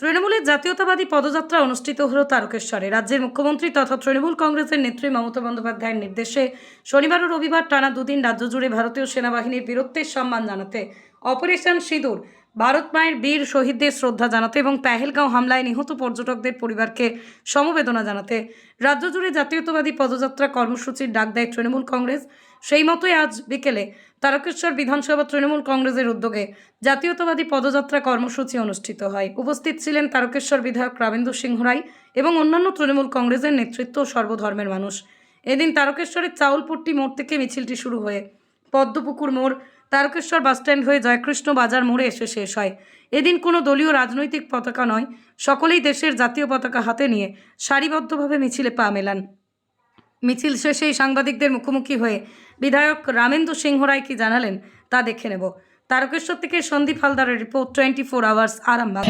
তৃণমূলের জাতীয়তাবাদী পদযাত্রা অনুষ্ঠিত হল তারকেশ্বরে। রাজ্যের মুখ্যমন্ত্রী তথা তৃণমূল কংগ্রেসের নেত্রী মমতা বন্দ্যোপাধ্যায়ের নির্দেশে শনিবার ও রবিবার টানা দুদিন রাজ্য জুড়ে ভারতীয় সেনাবাহিনীর বীরত্বের সম্মান জানাতে, অপারেশন সিঁদুর, ভারত মায়ের বীর শহীদদের শ্রদ্ধা জানাতে এবং পেহেলগাঁও হামলায় নিহত পর্যটকদের পরিবারকে সমবেদনা জানাতে রাজ্য জুড়ে জাতীয়তাবাদী পদযাত্রা কর্মসূচির ডাক দেয় তৃণমূল কংগ্রেস। সেই মতোই আজ বিকেলে তারকেশ্বর বিধানসভা তৃণমূল কংগ্রেসের উদ্যোগে জাতীয়তাবাদী পদযাত্রা কর্মসূচি অনুষ্ঠিত হয়। উপস্থিত ছিলেন তারকেশ্বর বিধায়ক রামেন্দু সিংহ রায় এবং অন্যান্য তৃণমূল কংগ্রেসের নেতৃত্ব ও সর্বধর্মের মানুষ। এদিন তারকেশ্বরের চাউলপট্টি মোড় থেকে মিছিলটি শুরু হয়ে পদ্মপুকুর মোড়, তারকেশ্বর বাসস্ট্যান্ড হয়ে জয়কৃষ্ণ বাজার মোড়ে এসে শেষ হয়। এদিন কোনো দলীয় রাজনৈতিক পতাকা নয়, সকলেই দেশের জাতীয় পতাকা হাতে নিয়ে সারিবদ্ধভাবে মিছিলে পা মেলান। মিছিল শেষে সাংবাদিকদের মুখোমুখি হয়ে বিধায়ক রামেন্দু সিংহ রায় কি জানালেন তা দেখে নেব। তারকেশ্বর থেকে সন্দীপ হালদারের রিপোর্ট, 24 আওয়ার্স আরামবাগ।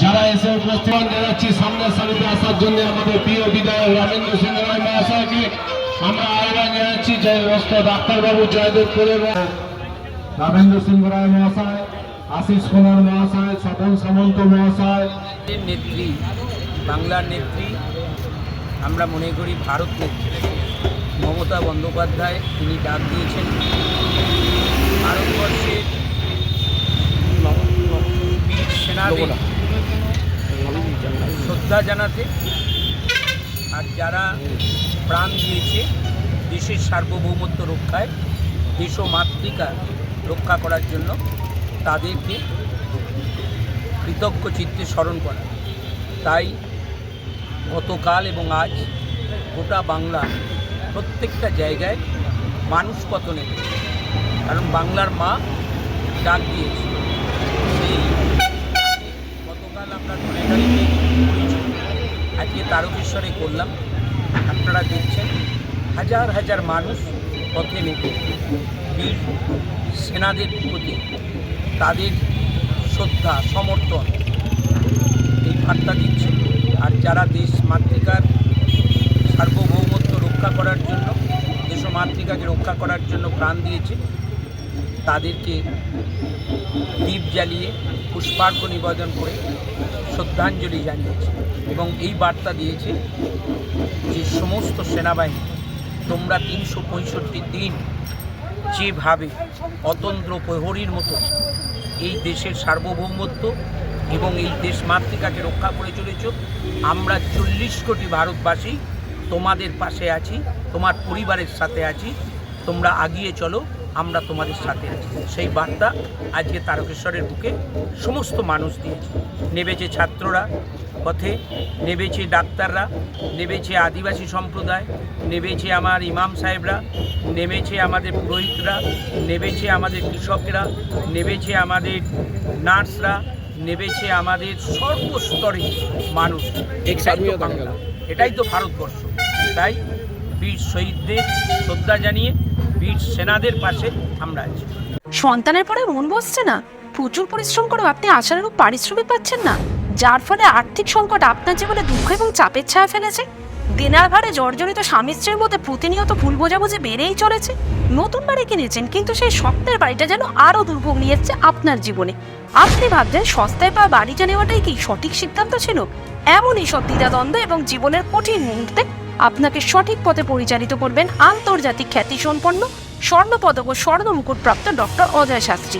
যারা এসে উপস্থিত জানাচ্ছি সামনের সারিতে আসার জন্য আমাদের প্রিয় বিধায়ক রামেন্দু সিংহ রায় মহাশয়কে আমরা আহ্বান জানাচ্ছি। যে রস্ত ডাক্তারবাবু জয়দেবপুরের রামেন্দু সিংহ রায় মহাশয়, আশিস কুমার মহাশয়, স্বপন সামন্ত মহাশয়, নেত্রী, বাংলার নেত্রী, আমরা মনে করি ভারত নেত্রী মমতা বন্দ্যোপাধ্যায়, তিনি ডাক দিয়েছেন ভারতবর্ষের বীর সেনাদের শ্রদ্ধা জানাতে, আর যারা প্রাণ দিয়েছে দেশের সার্বভৌমত্ব রক্ষায়, দেশ ও মাতৃকা রক্ষা করার জন্য, তাদেরকে কৃতজ্ঞ চিত্তে স্মরণ করা। তাই গতকাল এবং আজ গোটা বাংলা প্রত্যেকটা জায়গায় মানুষ কত নেবে, কারণ বাংলার মা ডাক দিয়েছে। সেই গতকাল আমরা ধনেখালিতে করেছি, আজকে তারকেশ্বরে করলাম। আপনারা দেখছেন হাজার হাজার মানুষ পথে নেবে বীর সেনাদের প্রতি তাদের শ্রদ্ধা সমর্থন এই বার্তা দিচ্ছে। আর যারা দেশ মাতৃকার সার্বভৌমত্ব রক্ষা করার জন্য, দেশ ও মাতৃকাকে রক্ষা করার জন্য প্রাণ দিয়েছে, তাদেরকে দীপ জ্বালিয়ে পুষ্পার্ঘ্য নিবেদন করে শ্রদ্ধাঞ্জলি জানিয়েছে এবং এই বার্তা দিয়েছে যে সমস্ত সেনাবাহিনী, তোমরা 365 দিন যেভাবে অতন্ত্র প্রহরীর মতো এই দেশের সার্বভৌমত্ব এবং এই দেশ মাতৃকাকে রক্ষা করে চলেছ, আমরা 40 কোটি ভারতবাসী তোমাদের পাশে আছি, তোমার পরিবারের সাথে আছি, তোমরা আগিয়ে চলো, আমরা তোমাদের সাথে আছি। সেই বার্তা আজকে তারকেশ্বরের বুকে সমস্ত মানুষ দিয়েছে। নেবেছে ছাত্ররা পথে, নেবেছে ডাক্তাররা, নেবেছে আদিবাসী সম্প্রদায়, নেবেছে আমার ইমাম সাহেবরা, নেমেছে আমাদের পুরোহিতরা, নেবেছে আমাদের কৃষকরা, নেবেছে আমাদের নার্সরা, নেবেছে আমাদের সর্বস্তরে মানুষ। এটাই তো ভারতবর্ষ। তাই বীর শহীদদের শ্রদ্ধা জানিয়ে বীর সেনাদের পাশে আমরা আছি। সন্তানের পরে মন বসছে না, প্রচুর পরিশ্রম করেও আপনি আশানুরূপ পারিশ্রমিক পাচ্ছেন না, যার ফলে আর্থিক সংকট আপনার জীবনে দুঃখ এবং চাপের ছায়া ফেলেছে। দিনার ভারে জর্জরিত স্বামী স্ত্রীর মধ্যে প্রতিনিয়ত ভুল বোঝাবুঝি বেড়েই চলেছে। নতুন বাড়ি কিনেছেন, কিন্তু সেই স্বপ্নের বাড়িটা যেন আরও দুর্ভোগ নিয়ে এসছে আপনার জীবনে। আপনি ভাবছেন সস্তায় পাওয়া বাড়িটা নেওয়াটাই কি সঠিক সিদ্ধান্ত ছিল? এমনই সব দ্বিধাদ্বন্দ্ব এবং জীবনের কঠিন মুহূর্তে আপনাকে সঠিক পথে পরিচালিত করবেন আন্তর্জাতিক খ্যাতিসম্পন্ন স্বর্ণপদক ও স্বর্ণ মুকুটপ্রাপ্ত ডক্টর অজয় শাস্ত্রী।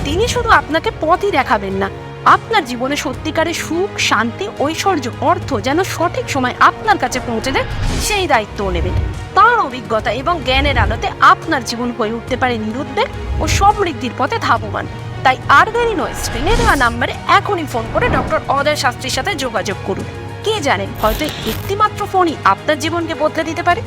তিনি শুধু আপনাকে পথই দেখাবেন না, আপনার জীবনে সত্যিকারের সুখ, শান্তি, ঐশ্বর্য, অর্থ যেন সঠিক সময় আপনার কাছে পৌঁছে দেয়, সেই দায়িত্বও নেবেন। তাঁর অভিজ্ঞতা এবং জ্ঞানের আলোতে আপনার জীবন হয়ে উঠতে পারে নিরুদ্বেগ ও সমৃদ্ধির পথে ধাবমান। তাই আর দেরি নয়, স্ক্রিনে দেওয়া নাম্বারে এখনই ফোন করে ডক্টর অজয় শাস্ত্রীর সাথে যোগাযোগ করুন। কে জানেন, হয়তো একটিমাত্র ফোনই আপনার জীবনকে বদলে দিতে পারে।